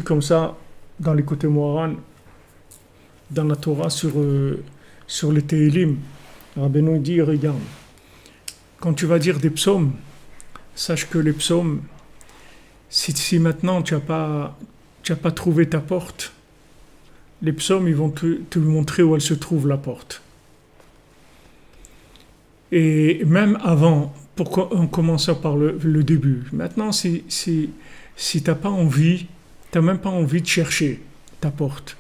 Comme ça, dans les côtés Moharan, dans la Torah, sur les Tehillim, Rabbeinu dit, regarde, quand tu vas dire des psaumes, sache que les psaumes, si maintenant tu as pas trouvé ta porte, les psaumes, ils vont te montrer où elle se trouve, la porte. Et même avant, pourquoi on commence par le début. Maintenant, si t'as pas envie, t'as même pas envie de chercher ta porte.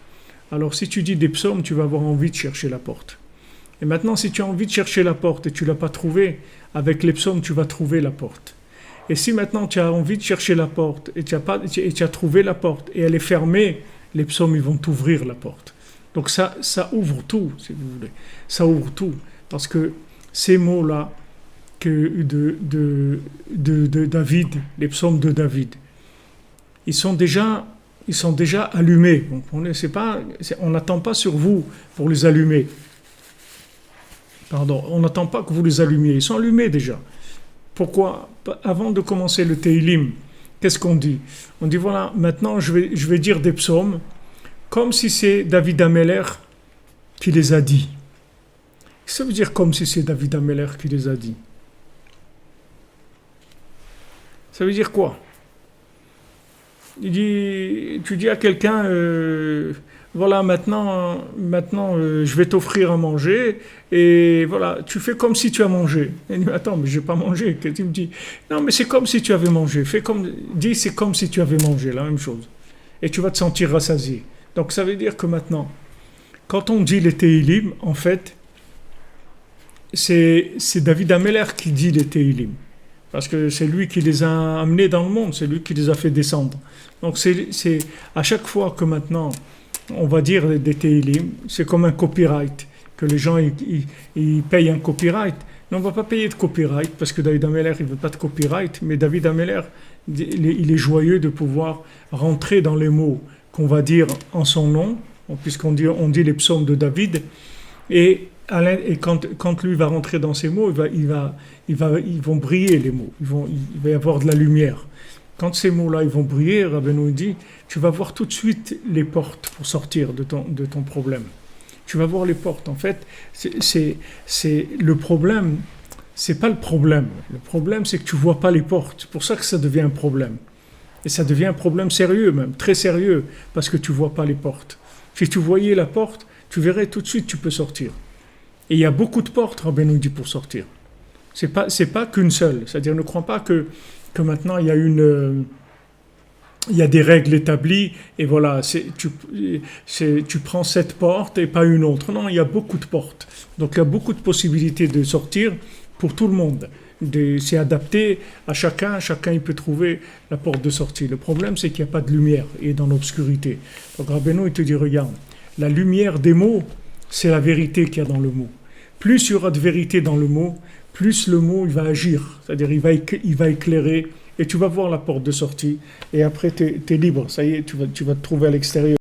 Alors si tu dis des psaumes, tu vas avoir envie de chercher la porte. Et maintenant, si tu as envie de chercher la porte et tu l'as pas trouvée, avec les psaumes, tu vas trouver la porte. Et si maintenant tu as envie de chercher la porte et tu as trouvé la porte et elle est fermée, les psaumes, ils vont t'ouvrir la porte. Donc ça ouvre tout, si vous voulez. Ça ouvre tout. Parce que ces mots-là de David, les psaumes de David, ils sont déjà allumés. Donc on n'attend pas sur vous pour les allumer. Pardon, on n'attend pas que vous les allumiez. Ils sont allumés déjà. Pourquoi? Avant de commencer le Tehillim, qu'est-ce qu'on dit? On dit voilà, maintenant je vais dire des psaumes comme si c'est David Ameller qui les a dit. Ça veut dire comme si c'est David Ameller qui les a dit. Ça veut dire quoi? Tu dis à quelqu'un, voilà, maintenant je vais t'offrir à manger, et voilà, tu fais comme si tu as mangé. Il dit, attends, mais je n'ai pas mangé. Qu'est-ce que tu me dis? Non, mais c'est comme si tu avais mangé. Dis, c'est comme si tu avais mangé, la même chose. Et tu vas te sentir rassasié. Donc ça veut dire que maintenant, quand on dit les Tehillim, en fait, c'est David Ameller qui dit les Tehillim. Parce que c'est lui qui les a amenés dans le monde, c'est lui qui les a fait descendre. Donc c'est à chaque fois que maintenant on va dire des Tehillim, c'est comme un copyright, que les gens ils payent un copyright. Mais on ne va pas payer de copyright, parce que David Ameller il ne veut pas de copyright, mais David Ameller il est joyeux de pouvoir rentrer dans les mots qu'on va dire en son nom, puisqu'on dit les psaumes de David, et quand lui va rentrer dans ces mots, ils vont briller les mots, il va y avoir de la lumière. Quand ces mots-là ils vont briller, Rabbeinu dit, tu vas voir tout de suite les portes pour sortir de ton problème. Tu vas voir les portes. En fait, c'est le problème. C'est pas le problème. Le problème, c'est que tu vois pas les portes. C'est pour ça que ça devient un problème. Et ça devient un problème sérieux même, très sérieux, parce que tu vois pas les portes. Si tu voyais la porte, tu verrais tout de suite tu peux sortir. Et il y a beaucoup de portes, Rabbeinu dit, pour sortir. C'est pas qu'une seule. C'est-à-dire, ne crois pas que maintenant il y a des règles établies et voilà, tu prends cette porte et pas une autre. Non, il y a beaucoup de portes. Donc il y a beaucoup de possibilités de sortir pour tout le monde. C'est adapté à chacun il peut trouver la porte de sortie. Le problème, c'est qu'il n'y a pas de lumière et dans l'obscurité. Donc Rabbeinu, il te dit, regarde, la lumière des mots, c'est la vérité qu'il y a dans le mot. Plus il y aura de vérité dans le mot, plus le mot il va agir, c'est-à-dire il va éclairer, et tu vas voir la porte de sortie, et après tu es libre, ça y est, tu vas te trouver à l'extérieur.